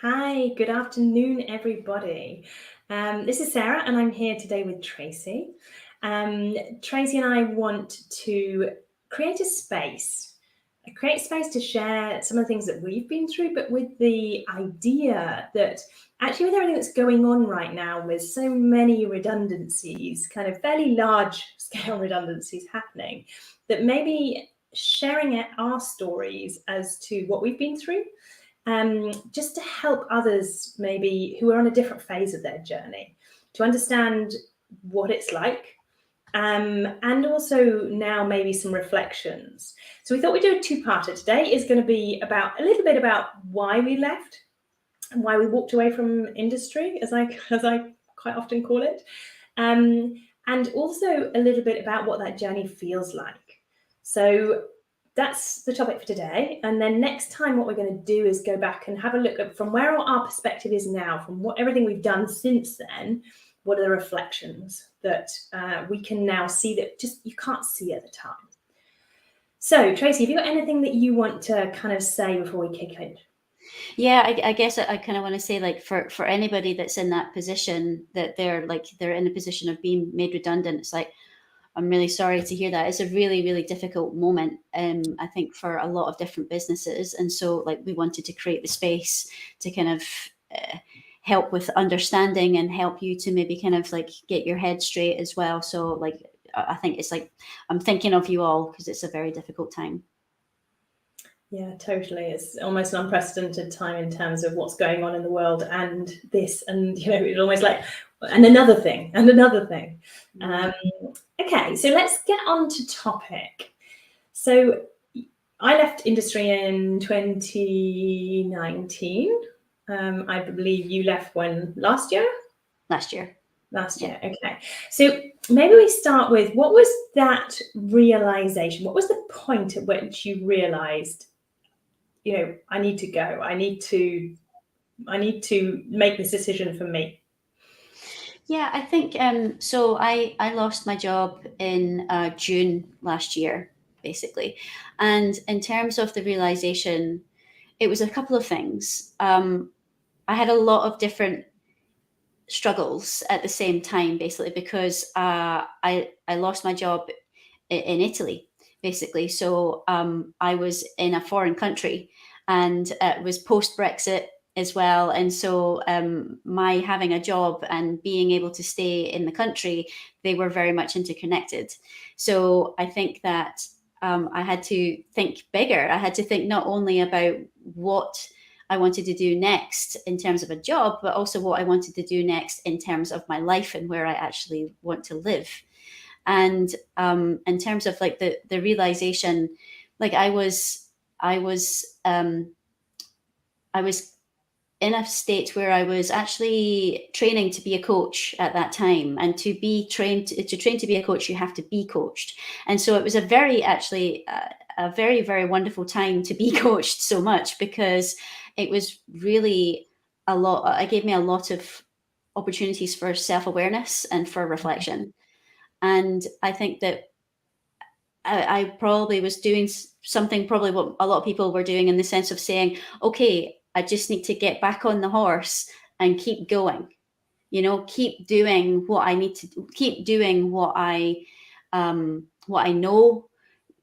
Hi, good afternoon, everybody. This is Sarah, and I'm here today with Tracy. Tracy and I want to create a space, to share some of the things that we've been through, but with the idea that actually, with everything that's going on right now, with so many redundancies, kind of fairly large scale redundancies happening, that maybe sharing our stories as to what we've been through just to help others maybe who are on a different phase of their journey to understand what it's like. And also now maybe some reflections. So we thought we'd do a two-parter. Today is going to be about a little bit about why we left and why we walked away from industry, as I quite often call it, and also a little bit about what that journey feels like. So that's the topic for today. And then next time, what we're going to do is go back and have a look at from where our perspective is now, from what everything we've done since then. What are the reflections that we can now see that just you can't see at the time? So, Tracy, have you got anything that you want to kind of say before we kick in? Yeah, I guess I kind of want to say, like, for anybody that's in that position, that they're in a position of being made redundant, it's like, I'm really sorry to hear that. It's a really, really difficult moment, I think, for a lot of different businesses. And so, like, we wanted to create the space to kind of help with understanding and help you to maybe kind of like get your head straight as well. So, like, I think it's like, I'm thinking of you all because it's a very difficult time. Yeah, totally. It's almost an unprecedented time in terms of what's going on in the world and this, and it's almost like, and another thing, and another thing. Okay, so let's get on to topic. So I left industry in 2019. I believe you left when last year? Last year. Last year, okay. So maybe we start with, what was that realization? What was the point at which you realized, I need to go. I need to make this decision for me. Yeah, I think so. I lost my job in June last year, basically, and in terms of the realization, it was a couple of things. I had a lot of different struggles at the same time, basically, because I lost my job in Italy, basically. So I was in a foreign country, and it was post Brexit as well. And so my having a job and being able to stay in the country, they were very much interconnected. So I think that I had to think bigger. I had to think not only about what I wanted to do next in terms of a job, but also what I wanted to do next in terms of my life and where I actually want to live. And in terms of like the realization, like I was in a state where I was actually training to be a coach at that time. And to train to be a coach, you have to be coached. And so it was a very, actually, a very, very wonderful time to be coached so much, because it was really a lot. It gave me a lot of opportunities for self-awareness and for reflection. And I think that I probably was doing something, probably what a lot of people were doing, in the sense of saying, okay, I just need to get back on the horse and keep going, keep doing what I need to do, keep doing what I know,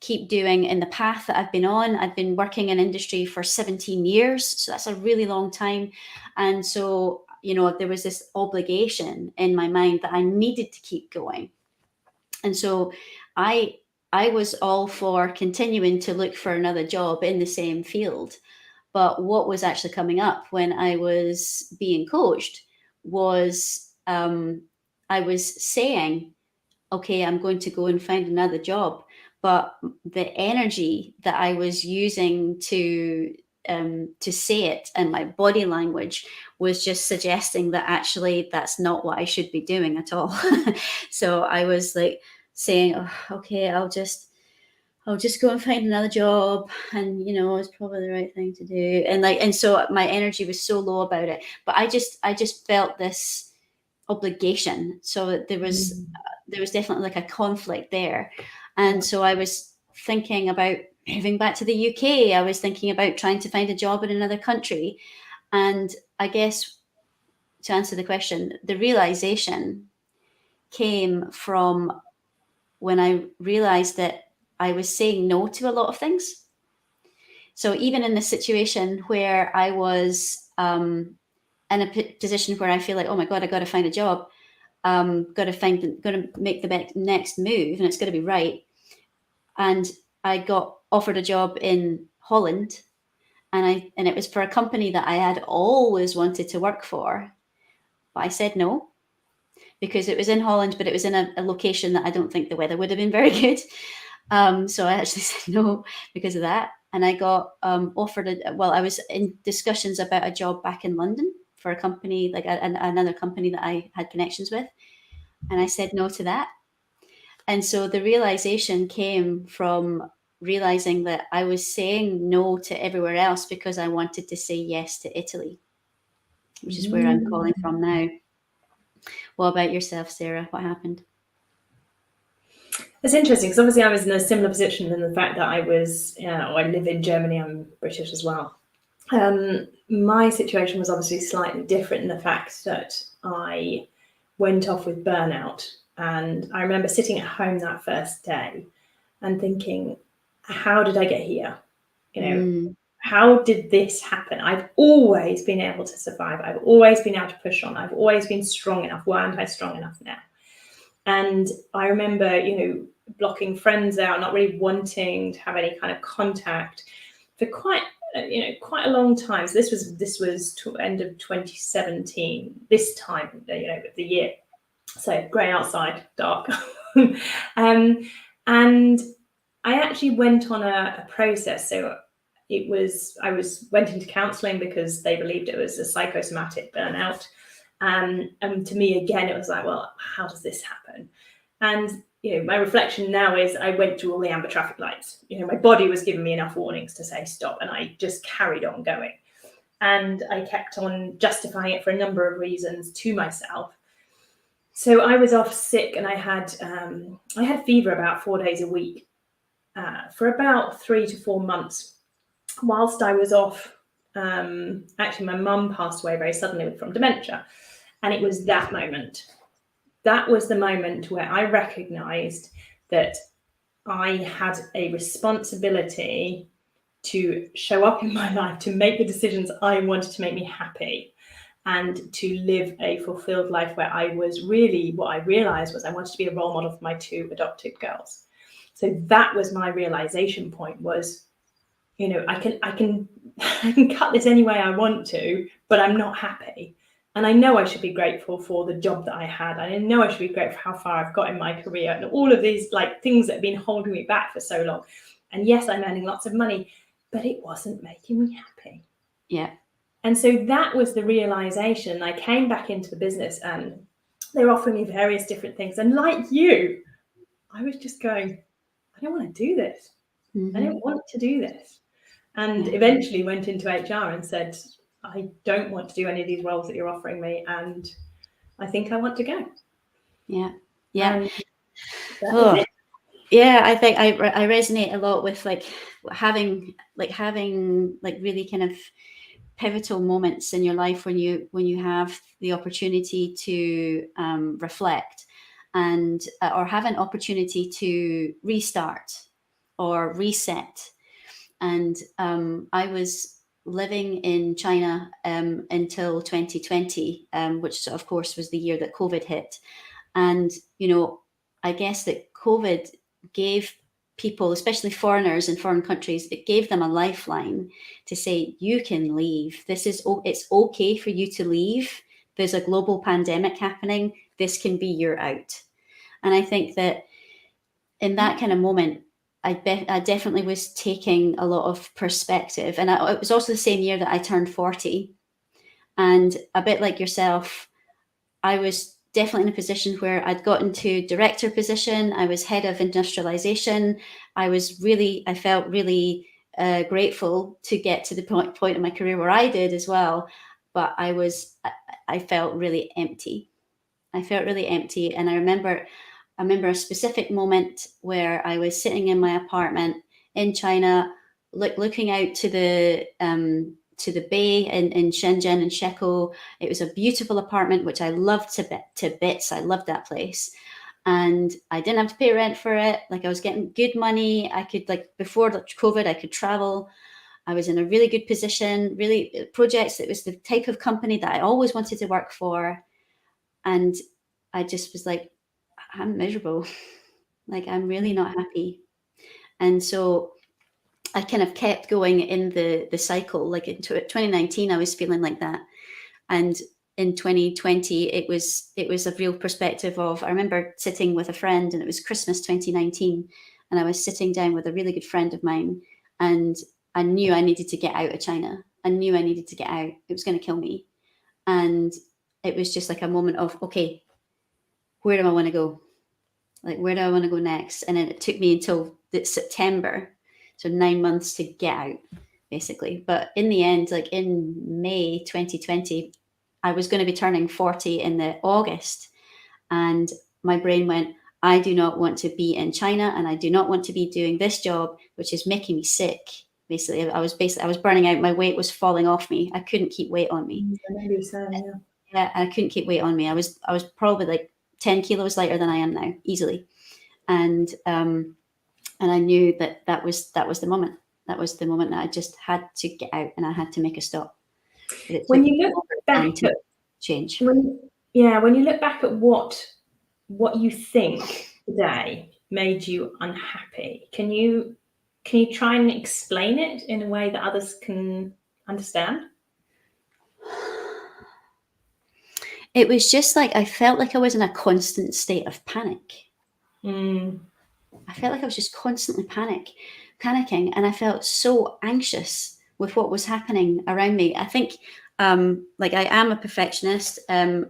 keep doing in the path that I've been on. I've been working in industry for 17 years. So that's a really long time. And so, there was this obligation in my mind that I needed to keep going. And so I was all for continuing to look for another job in the same field. But what was actually coming up when I was being coached was I was saying, okay, I'm going to go and find another job. But the energy that I was using to say it, and my body language, was just suggesting that actually that's not what I should be doing at all. So I was like saying, oh, okay, I'll just go and find another job, and it's probably the right thing to do. And so my energy was so low about it, but I just felt this obligation. So there was definitely like a conflict there. And so I was thinking about moving back to the UK. I was thinking about trying to find a job in another country. And I guess to answer the question, the realization came from when I realized that I was saying no to a lot of things. So even in the situation where I was in a position where I feel like, oh my God, I got to find a job, got to make the next move, and it's got to be right. And I got offered a job in Holland, and it was for a company that I had always wanted to work for, but I said no because it was in Holland, but it was in a location that I don't think the weather would have been very good. So I actually said no because of that. And I got offered I was in discussions about a job back in London for a company, like another company that I had connections with. And I said no to that. And so the realization came from realizing that I was saying no to everywhere else because I wanted to say yes to Italy, which is where I'm calling from now. What about yourself, Sarah? What happened? It's interesting because obviously I was in a similar position in the fact that I live in Germany, I'm British as well. My situation was obviously slightly different in the fact that I went off with burnout. And I remember sitting at home that first day and thinking, how did I get here? How did this happen? I've always been able to survive. I've always been able to push on. I've always been strong enough. Why aren't I strong enough now? And I remember, blocking friends out, not really wanting to have any kind of contact for quite a long time. So this was to end of 2017, this time, of the year. So grey outside, dark. And I actually went on a process. So I went into counselling because they believed it was a psychosomatic burnout. And to me, again, it was like, well, how does this happen? And my reflection now is I went through all the amber traffic lights. My body was giving me enough warnings to say stop, and I just carried on going. And I kept on justifying it for a number of reasons to myself. So I was off sick, and I had fever about 4 days a week for about 3 to 4 months. Whilst I was off, actually, my mum passed away very suddenly from dementia, and it was that moment. That was the moment where I recognised that I had a responsibility to show up in my life, to make the decisions I wanted to make me happy, and to live a fulfilled life where I was really, what I realised was I wanted to be a role model for my 2 adopted girls. So that was my realisation point was, I can cut this any way I want to, but I'm not happy. And I know I should be grateful for the job that I had. I know I should be grateful for how far I've got in my career and all of these things that have been holding me back for so long. And yes, I'm earning lots of money, but it wasn't making me happy. Yeah. And so that was the realization. I came back into the business and they were offering me various different things. And like you, I was just going, I don't want to do this. I don't want to do this. And eventually went into HR and said, I don't want to do any of these roles that you're offering me, and I think I want to go. Yeah. Yeah, I think I resonate a lot with having really kind of pivotal moments in your life when you have the opportunity to reflect and or have an opportunity to restart or reset. And I was living in China until 2020, which of course was the year that COVID hit. And, I guess that COVID gave people, especially foreigners in foreign countries, it gave them a lifeline to say, you can leave. It's okay for you to leave. There's a global pandemic happening. This can be your out. And I think that in that kind of moment, I definitely was taking a lot of perspective. And it was also the same year that I turned 40. And a bit like yourself, I was definitely in a position where I'd gotten to director position. I was head of industrialization. I felt really grateful to get to the point in my career where I did as well. But I felt really empty. And I remember a specific moment where I was sitting in my apartment in China, looking out to to the Bay in Shenzhen and Shekou. It was a beautiful apartment, which I loved to bits. I loved that place. And I didn't have to pay rent for it. Like, I was getting good money. I could, like, before COVID, I could travel. I was in a really good position, really projects. It was the type of company that I always wanted to work for. And I just was like, I'm miserable. Like, I'm really not happy. And so I kind of kept going in the cycle. Like, in 2019, I was feeling like that. And in 2020, it was a real perspective of, I remember sitting with a friend, and it was Christmas 2019. And I was sitting down with a really good friend of mine, and I knew I needed to get out of China. I knew I needed to get out. It was going to kill me. And it was just like a moment of, okay, where do I want to go? Like, where do I want to go next? And then it took me until September, so 9 months to get out, basically. But in the end, like in May 2020, I was going to be turning 40 in the August. And my brain went, I do not want to be in China, and I do not want to be doing this job, which is making me sick. Basically, I was burning out. My weight was falling off me. I couldn't keep weight on me. Yeah, I couldn't keep weight on me. I was probably like 10 kilos lighter than I am now, easily. And I knew that was the moment. That was the moment that I just had to get out, and I had to make a stop. When you look back at change. when you look back at what you think today made you unhappy, can you try and explain it in a way that others can understand? It was just like, I felt like I was in a constant state of panic. I felt like I was just constantly panicking, and I felt so anxious with what was happening around me. I think, like, I am a perfectionist, and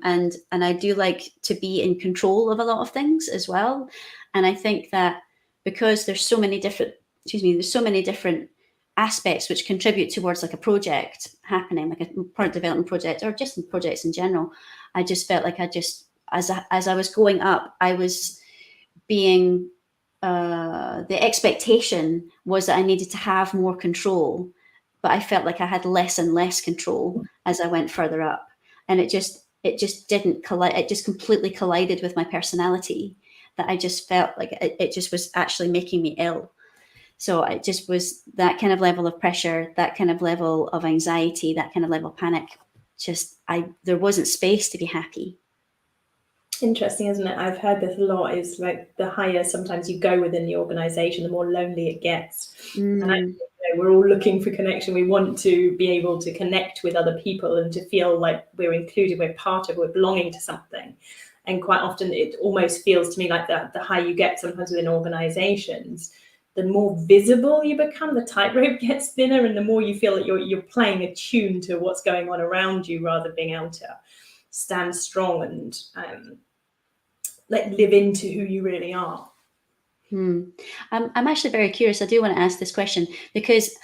I do like to be in control of a lot of things as well. And I think that because there's so many different aspects which contribute towards like a project happening, like a product development project, or just projects in general, I just felt like as I was going up, I was being, the expectation was that I needed to have more control, but I felt like I had less and less control as I went further up. And it just didn't collide. It just completely collided with my personality, that I just felt like it just was actually making me ill. So it just was that kind of level of pressure, that kind of level of anxiety, that kind of level of panic. There wasn't space to be happy. Interesting, isn't it? I've heard this a lot, is like the higher sometimes you go within the organization, the more lonely it gets. And actually, we're all looking for connection. We want to be able to connect with other people and to feel like we're included, we're part of, we're belonging to something. And quite often it almost feels to me like that the higher you get sometimes within organizations, the more visible you become, the tightrope gets thinner, and the more you feel that you're playing a tune to what's going on around you, rather than being able to stand strong and live into who you really are. I'm actually very curious. I do want to ask this question because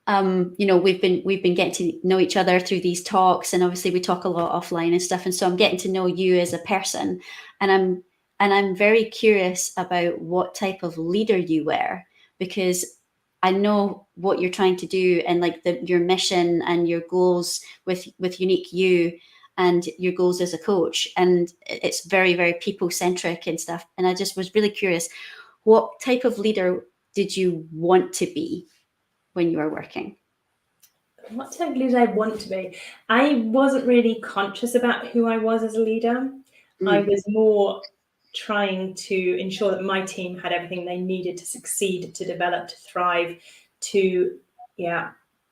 we've been getting to know each other through these talks, and obviously we talk a lot offline and stuff. And so I'm getting to know you as a person, and I'm very curious about what type of leader you were, because I know what you're trying to do, and like your mission and your goals with Unique You, and your goals as a coach, and it's very, very people centric and stuff. And I just was really curious, what type of leader did you want to be when you were working? What type of leader I want to be? I wasn't really conscious about who I was as a leader. I was more trying to ensure that my team had everything they needed to succeed, to develop, to thrive, to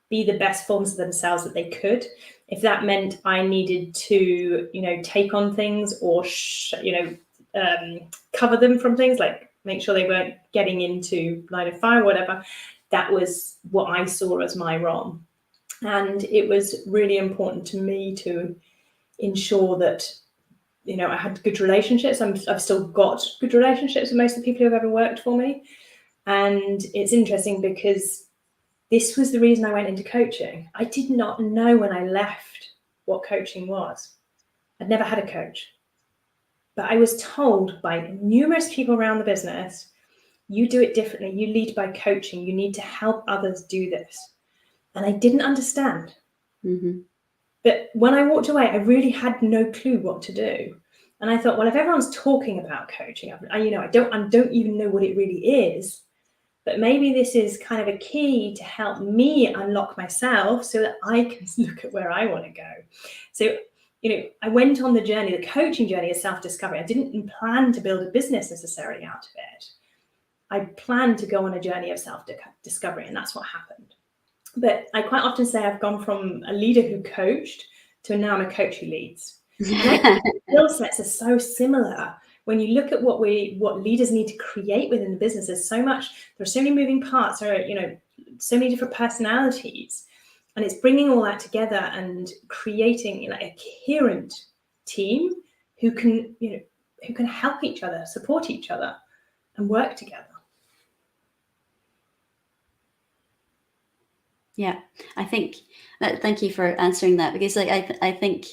be the best forms of themselves that they could. If that meant I needed to, take on things or, cover them from things, like make sure they weren't getting into line of fire or whatever, that was what I saw as my role. And it was really important to me to ensure that, I had good relationships. I've still got good relationships with most of the people who have ever worked for me. And it's interesting because this was the reason I went into coaching. I did not know when I left what coaching was. I'd never had a coach. But I was told by numerous people around the business, you do it differently. You lead by coaching. You need to help others do this. And I didn't understand. Mm-hmm. But when I walked away, I really had no clue what to do. And I thought, well, if everyone's talking about coaching, I don't even know what it really is. But maybe this is kind of a key to help me unlock myself so that I can look at where I want to go. So, I went on the journey, the coaching journey of self-discovery. I didn't plan to build a business necessarily out of it. I planned to go on a journey of self-discovery, and that's what happened. But I quite often say I've gone from a leader who coached to now I'm a coach who leads. And skill sets are so similar. When you look at what leaders need to create within the business, there's so many moving parts, or so many different personalities, and it's bringing all that together and creating a coherent team who can help each other, support each other, and work together. Yeah, I think thank you for answering that, because I think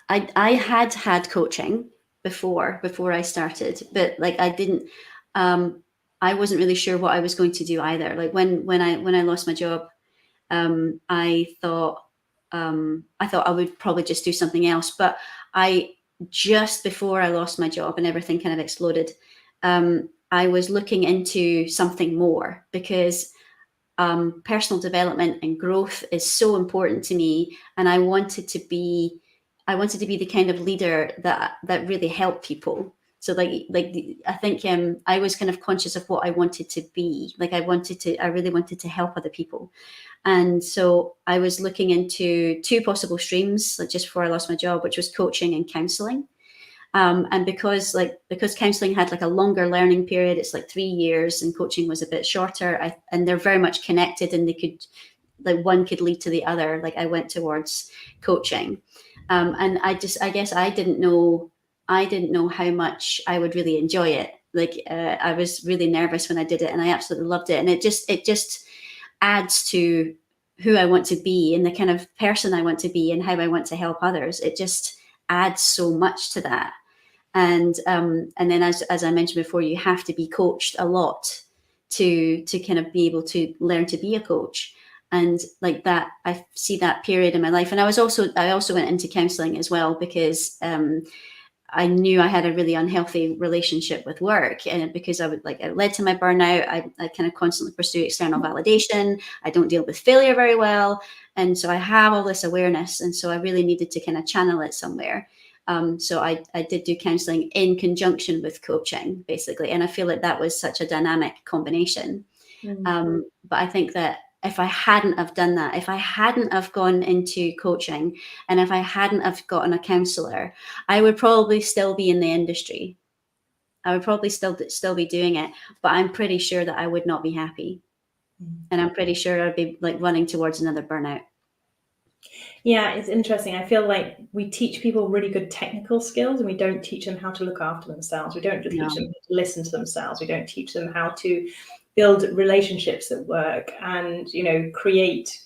I had coaching before I started, but I didn't I wasn't really sure what I was going to do either. Like when I lost my job, I thought I would probably just do something else. But just before I lost my job and everything kind of exploded, I was looking into something more, because personal development and growth is so important to me, and I wanted to be the kind of leader that really helped people. So I think I was kind of conscious of what I wanted to be. I really wanted to help other people. And so I was looking into two possible streams, just before I lost my job, which was coaching and counseling. And because counseling had a longer learning period, it's 3 years, and coaching was a bit shorter. And they're very much connected, and they could, one could lead to the other. I went towards coaching, and I guess I didn't know how much I would really enjoy it. I was really nervous when I did it, and I absolutely loved it. And it just adds to who I want to be, and the kind of person I want to be, and how I want to help others. It just adds so much to that. And then, as I mentioned before, you have to be coached a lot to kind of be able to learn to be a coach. And that, I see that period in my life. And I also went into counseling as well, because I knew I had a really unhealthy relationship with work, and because it led to my burnout. I kind of constantly pursue external validation. I don't deal with failure very well. And so I have all this awareness. And so I really needed to kind of channel it somewhere. So I did do counseling in conjunction with coaching, basically. And I feel like that was such a dynamic combination. But I think that if I hadn't have done that, if I hadn't have gone into coaching, and if I hadn't have gotten a counselor, I would probably still be in the industry. I would probably still be doing it, but I'm pretty sure that I would not be happy. And I'm pretty sure I'd be running towards another burnout. Yeah, it's interesting. I feel like we teach people really good technical skills, and we don't teach them how to look after themselves. We don't teach them how to listen to themselves. We don't teach them how to build relationships that work, and create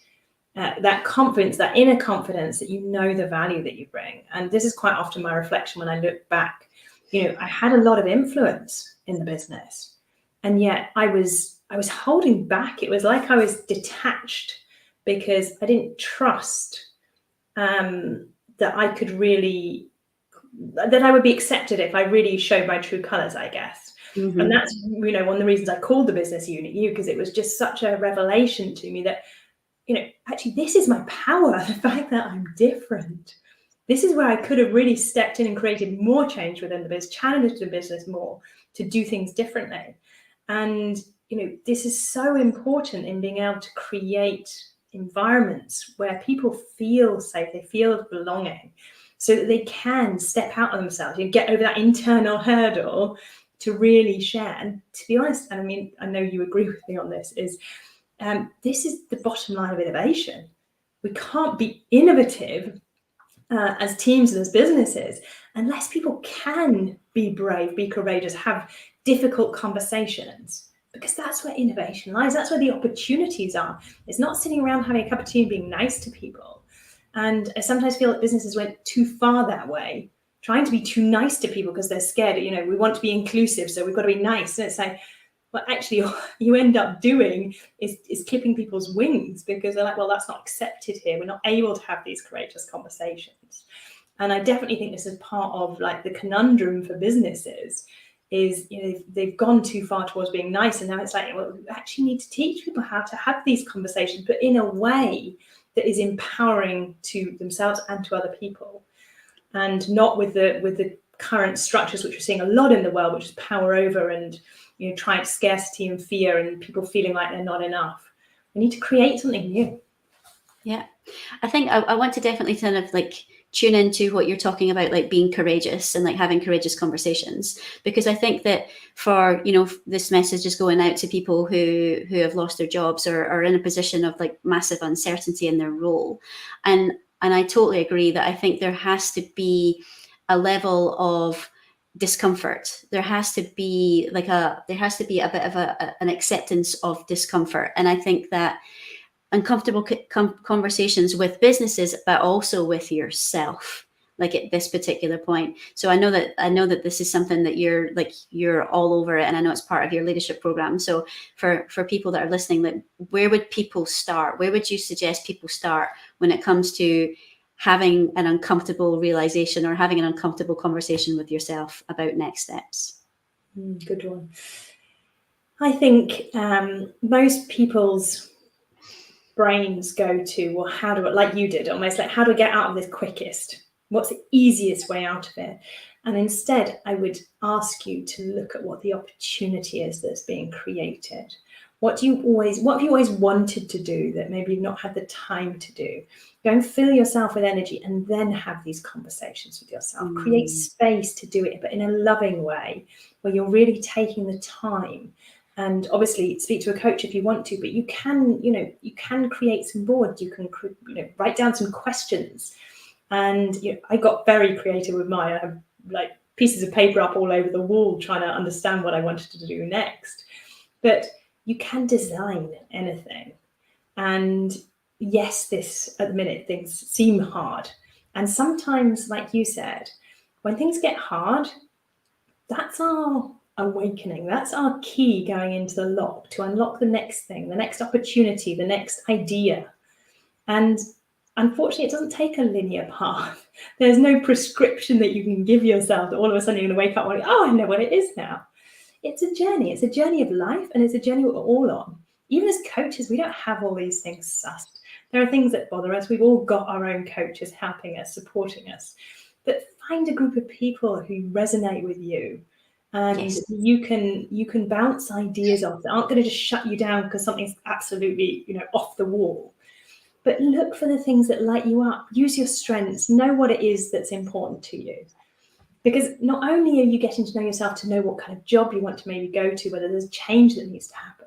that confidence, that inner confidence, that the value that you bring. And this is quite often my reflection when I look back. I had a lot of influence in the business, and yet I was holding back. It was like I was detached, because I didn't trust that I would be accepted if I really showed my true colors, I guess. Mm-hmm. And that's, one of the reasons I called the business Unit You, because it was just such a revelation to me that, actually this is my power, the fact that I'm different. This is where I could have really stepped in and created more change within the business, challenged the business more to do things differently. And, this is so important in being able to create environments where people feel safe, they feel belonging, so that they can step out of themselves and get over that internal hurdle to really share. And to be honest, and I know you agree with me on this, is this is the bottom line of innovation. We can't be innovative as teams and as businesses unless people can be brave, be courageous, have difficult conversations. Because that's where innovation lies. That's where the opportunities are. It's not sitting around having a cup of tea and being nice to people. And I sometimes feel that businesses went too far that way, trying to be too nice to people because they're scared. We want to be inclusive, so we've got to be nice. And it's like, what actually you end up doing is clipping people's wings, because they're like, well, that's not accepted here. We're not able to have these courageous conversations. And I definitely think this is part of like the conundrum for businesses is, you know, they've gone too far towards being nice. And now it's like, well, we actually need to teach people how to have these conversations, but in a way that is empowering to themselves and to other people, and not with the current structures which we're seeing a lot in the world, which is power over and, you know, trying scarcity and fear and people feeling like they're not enough. We need to create something new. Yeah, I think I want to definitely kind of like tune into what you're talking about, like being courageous and like having courageous conversations, because I think that for, you know, this message is going out to people who have lost their jobs or are in a position of like massive uncertainty in their role. And I totally agree that I think there has to be a level of discomfort. There has to be a bit of an acceptance of discomfort. And I think that uncomfortable conversations with businesses, but also with yourself, like at this particular point. So I know that this is something that you're all over it, and I know it's part of your leadership program. So for people that are listening, like, where would people start? Where would you suggest people start when it comes to having an uncomfortable realization or having an uncomfortable conversation with yourself about next steps? Good one. I think most people's brains go to, well, how do I, like you did, almost like, how do I get out of this quickest? What's the easiest way out of it? And instead, I would ask you to look at what the opportunity is that's being created. What have you always wanted to do that maybe you've not had the time to do? Go and fill yourself with energy and then have these conversations with yourself. Create space to do it, but in a loving way, where you're really taking the time. And obviously speak to a coach if you want to, but you can create some boards. You can, write down some questions. And I got very creative with mine. I have like pieces of paper up all over the wall trying to understand what I wanted to do next. But you can design anything. And yes, this at the minute, things seem hard. And sometimes, like you said, when things get hard, that's our awakening. That's our key going into the lock to unlock the next thing, the next opportunity, the next idea. And unfortunately, it doesn't take a linear path. There's no prescription that you can give yourself that all of a sudden you're going to wake up and, oh, I know what it is now. It's a journey. It's a journey of life, and it's a journey we're all on. Even as coaches, we don't have all these things sussed. There are things that bother us. We've all got our own coaches helping us, supporting us. But find a group of people who resonate with you, and yes, you can bounce ideas off that aren't going to just shut you down because something's absolutely off the wall. But look for the things that light you up. Use your strengths. Know what it is that's important to you. Because not only are you getting to know yourself, to know what kind of job you want to maybe go to, whether there's change that needs to happen,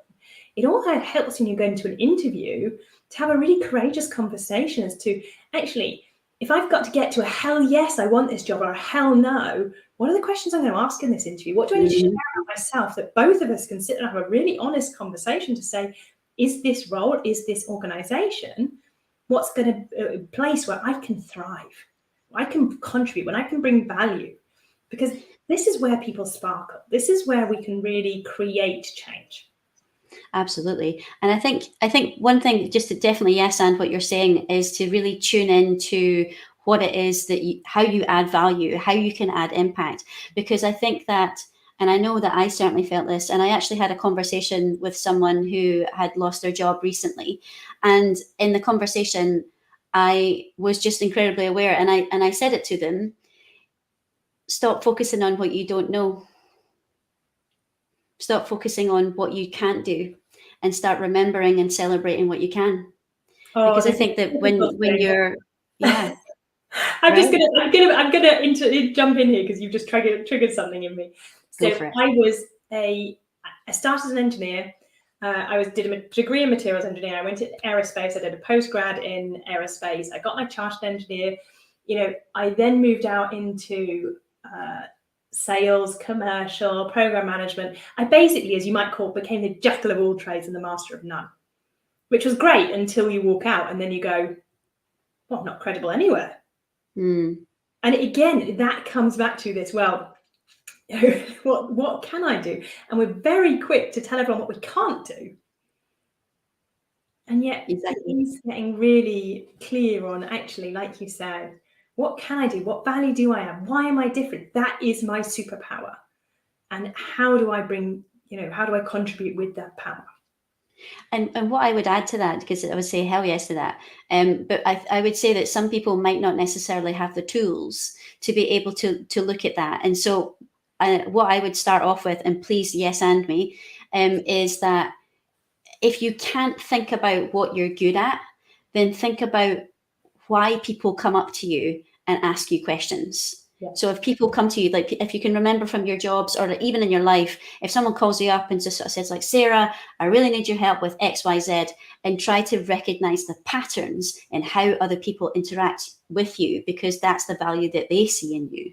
it also helps when you go into an interview to have a really courageous conversation as to, actually, if I've got to get to a hell yes, I want this job, or a hell no, what are the questions I'm going to ask in this interview? What do I need to share about myself that both of us can sit and have a really honest conversation to say, is this role, is this organization, what's going to be a place where I can thrive, I can contribute, when I can bring value? Because this is where people sparkle. This is where we can really create change. Absolutely. And I think one thing, just to definitely yes and what you're saying, is to really tune into what it is that how you add value, how you can add impact. Because I think that, and I know that I certainly felt this, and I actually had a conversation with someone who had lost their job recently. And in the conversation, I was just incredibly aware, and I said it to them: stop focusing on what you don't know. Stop focusing on what you can't do, and start remembering and celebrating what you can. Because I think that when you're, yeah. I'm gonna jump in here because you've just triggered something in me. So I started as an engineer. I did a degree in materials engineering. I went to aerospace. I did a postgrad in aerospace. I got my chartered engineer. I then moved out into sales, commercial, program management. I basically, as you might call it, became the jack of all trades and the master of none, which was great until you walk out and then you go, well, I'm not credible anywhere. And again, that comes back to this, well, what can I do? And we're very quick to tell everyone what we can't do. And yet Exactly. it is getting really clear on, actually, like you said, what can I do? What value do I have? Why am I different? That is my superpower. And how do I how do I contribute with that power? And what I would add to that, because I would say hell yes to that, but I would say that some people might not necessarily have the tools to be able to look at that. And so what I would start off with, and please yes and me, is that if you can't think about what you're good at, then think about why people come up to you and ask you questions. Yeah. So if people come to you, like if you can remember from your jobs or even in your life, if someone calls you up and just sort of says like, Sarah, I really need your help with X, Y, Z, and try to recognize the patterns in how other people interact with you, because that's the value that they see in you.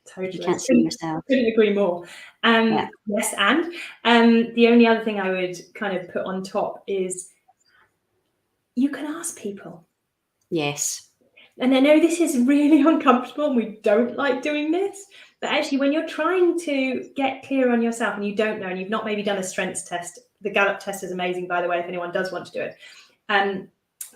Totally. If you can't see yourself. Couldn't agree more. Yeah. Yes, and the only other thing I would kind of put on top is you can ask people. Yes. And I know this is really uncomfortable and we don't like doing this, but actually when you're trying to get clear on yourself and you don't know, and you've not maybe done a strengths test, the Gallup test is amazing, by the way, if anyone does want to do it.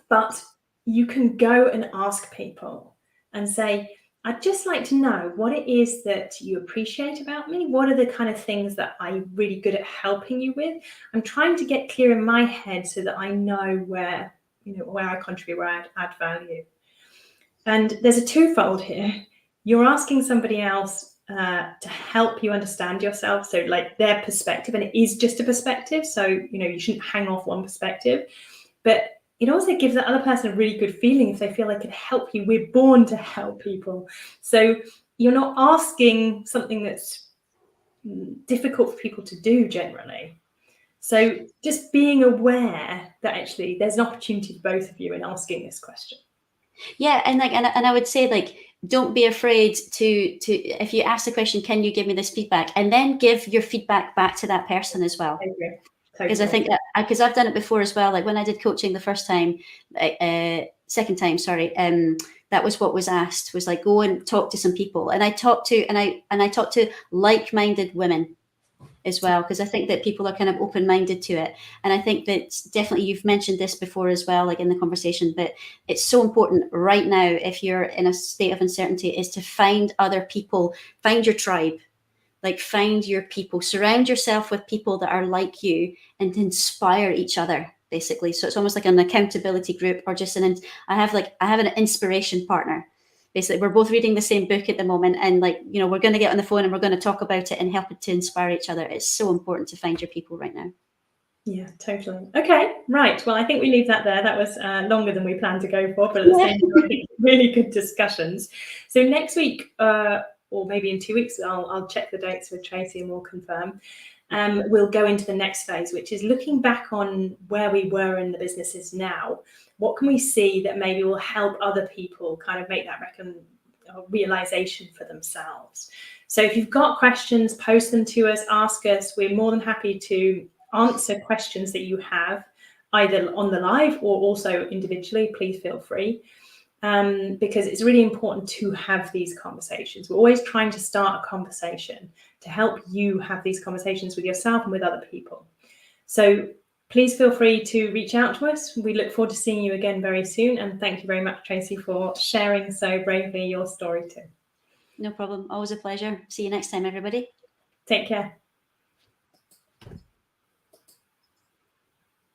But you can go and ask people and say, I'd just like to know what it is that you appreciate about me. What are the kind of things that I'm really good at helping you with? I'm trying to get clear in my head so that I know where I contribute, where I add value. And there's a twofold here. You're asking somebody else to help you understand yourself. So like their perspective, and it is just a perspective. So, you shouldn't hang off one perspective, but it also gives that other person a really good feeling if they feel they can help you. We're born to help people. So you're not asking something that's difficult for people to do generally. So just being aware that actually there's an opportunity for both of you in asking this question. Yeah, and I would say, like, don't be afraid to if you ask the question, can you give me this feedback, and then give your feedback back to that person as well. I agree. Because I think that, because I've done it before as well. Like when I did coaching the first time, second time, sorry, that was what was asked, was like, go and talk to some people, and I talked to like-minded women as well, because I think that people are kind of open-minded to it. And I think that definitely, you've mentioned this before as well, like in the conversation, but it's so important right now, if you're in a state of uncertainty, is to find other people, find your tribe, like find your people, surround yourself with people that are like you and inspire each other, basically. So it's almost like an accountability group, or just I have an inspiration partner. Basically, we're both reading the same book at the moment, and we're going to get on the phone and we're going to talk about it and help it to inspire each other. It's so important to find your people right now. Yeah, totally. Okay, right. Well, I think we leave that there. That was longer than we planned to go for, but at the same time, I think really good discussions. So next week, or maybe in 2 weeks, I'll check the dates with Tracy and we'll confirm. We'll go into the next phase, which is looking back on where we were in the businesses now. What can we see that maybe will help other people kind of make that realization for themselves? So if you've got questions, post them to us, ask us. We're more than happy to answer questions that you have, either on the live or also individually. Please feel free, because it's really important to have these conversations. We're always trying to start a conversation to help you have these conversations with yourself and with other people. So please feel free to reach out to us. We look forward to seeing you again very soon. And thank you very much, Tracy, for sharing so bravely your story too. No problem. Always a pleasure. See you next time, everybody. Take care.